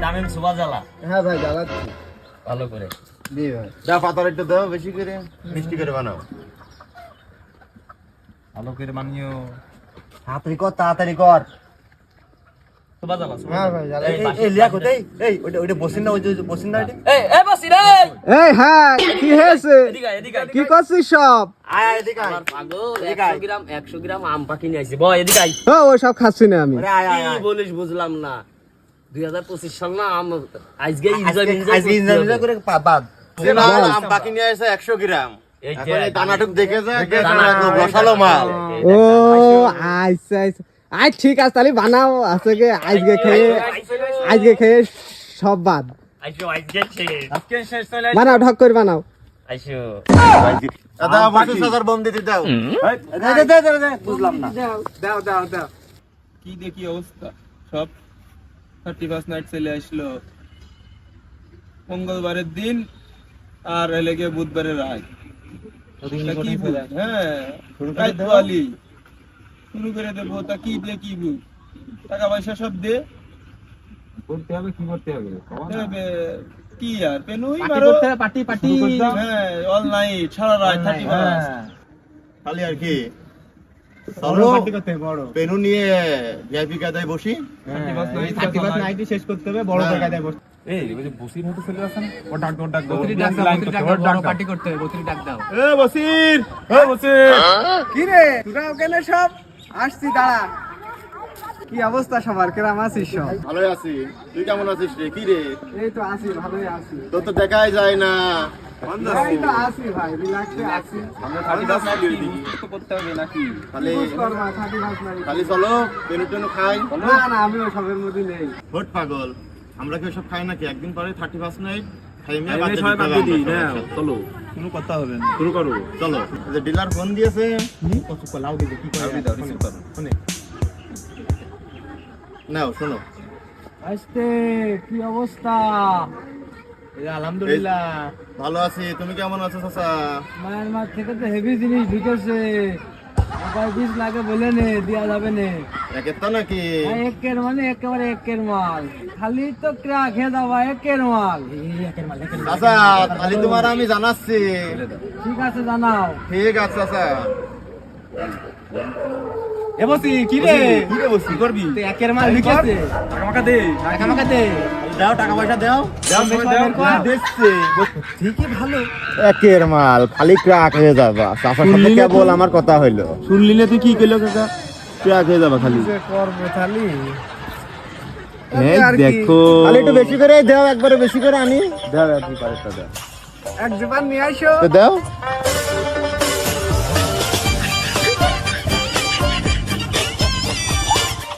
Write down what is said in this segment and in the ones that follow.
তামিম সুবা জ্বালা। হ্যাঁ ভাই জ্বালাচ্ছি ভালো করে দি ভাই। যা পাতার একটু দাও বেশি করে মিষ্টি করে বানাও। ভালো করে বানিও। তাড়াতাড়ি কর। সুবা জ্বালা। হ্যাঁ ভাই জ্বালা। এই লিয়া কোথায়? এই ওইটা বসিন না, ওই যে বসিন না ওইটা। এই বসি রে। এই হ্যাঁ কি হয়েছে? এদিকে কি করছিস সব? আয় এদিকে আয়। আমার পাগল এদিকে আয়। 100 গ্রাম আম পাকি নিয়ে আইছি। বয় এদিকে আই। ও ওই সব খাচ্ছি না আমি। আরে আয় আয় কি আয়। বলিস বুঝলাম না। 2025 সাল না আম আজকে আজকে ইনজয় করে বাদ। যে না আম বাকি নিয়ে এসে 100 গ্রাম। এখন এই দানাটুক দেখে যা, দানাটুক রসালো মাল। ও আচ্ছা আচ্ছা আই ঠিক আছে তাহলে বানাও আজকে আজকে খেয়ে সব বাদ আজকে শেষ চলে বানাও ঢক করে বানাও। আইসো। দাদা বসে সাজার বম দিতে দাও। দে বুঝলাম না। দাও দাও দাও কি দেখি অবস্থা সব 31 নাইট চলে আসলো মঙ্গলবারের দিন আর এলে গিয়ে বুধবারের রাত হ্যাঁ রাতওয়ালি শুরু করে দেবো তা কি দিয়ে কি টাকা পয়সা সব দে করতে হবে কি করতে হবে কি আর পেনুই মারো পার্টি হ্যাঁ অল নাইট সারা রাত 31 খালি আর কি চলো পেনু নিয়ে ভিআইপি কাদায় বসি। 31 নাইট শেষ করতে হবে বড় জায়গায় বসে। এই ওই যে বসির মতো চলে আসে না ও ডাক দাও পার্টি করতে হবে বত্রি ডাক দাও। এ বসির এ বসির কি রে তোরা ওখানে সব আসছি দাঁড়া। কি অবস্থা সবার কেরাম আছিস সব? ভালোই আছি, তুই কেমন আছিস রে? কি রে এই তো আছি ভালোই আছি। তোর তো দেখাই যায় না। এই তো আছি ভাই রিল্যাক্সে আছি। আমরা 31 নাইট তো করতে হবে নাকি? খালি বুঝ করবা 31 নাই। খালি চলো পেনু টেনু খাই। না না আমিও সবের মধ্যে নেই। ভোট পাগল, আমরা কি সব খাই নাকি? একদিন পরে 31 নাইট খাই মিয়া এই বাদ সবাই বাদ দিই। দিই না চলো কোনো কথা হবে না শুরু করো চলো। যে ডিলার ফোন দিয়েছে কত লাউ দিতে কি করে দাও রিসিভ করো শুনে নাও শোনো। আস্তে কি অবস্থা? এই আলহামদুলিল্লাহ ভালো আছি, তুমি কেমন আছো চাচা? মায়ের মাঠ থেকে তো হেভি জিনিস ঢুকেছে। আবার 20 লাখে বলে নে দেওয়া যাবে না। একের তো নাকি? একের মানে একেবারে একের মাল। খালি তো ক্রা খেয়ে দাও একের মাল। চাচা খালি তোমার আমি জানাচ্ছি। ঠিক আছে জানাও। ঠিক আছে চাচা। এ বসি কি রে কি রে বসি? করবি তো একের মাল ঢুকেছে। টাকা মাকা দে টাকা আমাকে দে। দাও টাকা পয়সা দাও। দেখছে ঠিকই ভালো। একের মাল খালি ক্রাক হয়ে যাবা। চাচার সাথে কেবল আমার কথা হইলো। শুনলি না তুই কি কইলো কাকা ক্র্যাক হয়ে যাবে খালি যে করবে খালি। এই দেখো খালি একটু বেশি করে দাও, একবারে বেশি করে আনি। দাও আর কি পারে দাও। এক জবান নিয়ে আইসো। তো দাও।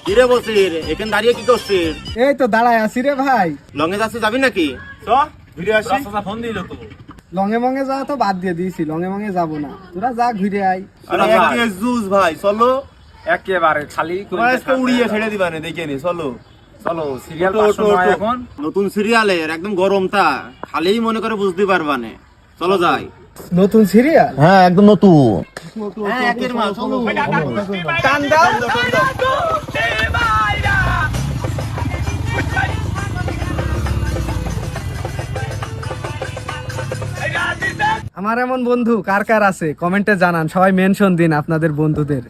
কিরে বসির এখানে দাঁড়িয়ে কি করছিস? এই তো দাঁড়ায় আছি রে ভাই। লঙ্গে যাচ্ছে যাবি নাকি? চ ঘুরে আসি। চাচা ফোন দিল তো লঙে মঙে যাওয়া তো বাদ দিয়ে দিয়েছি। লঙে মঙে যাবো না, তোরা যা ঘুরে আয়। আরে এক কেস জুস ভাই চলো। একেবারে খালি তোমার আজকে উড়িয়ে ছেড়ে দিবা না, দেখে নি চলো। চলো সিরিয়াল ওঠো, 500 ওঠো, নয় ওঠো। এখন নতুন সিরিয়ালের একদম গরমটা খালিই মনে করে বুঝতে পারবা না। চলো যাই। নতুন সিরিয়াল? হ্যাঁ একদম নতুন। হ্যাঁ একের মাল চলো। টান দাও। আমার এমন বন্ধু কার কার আছে কমেন্টে জানান। সবাই মেনশন দিন আপনাদের বন্ধুদের।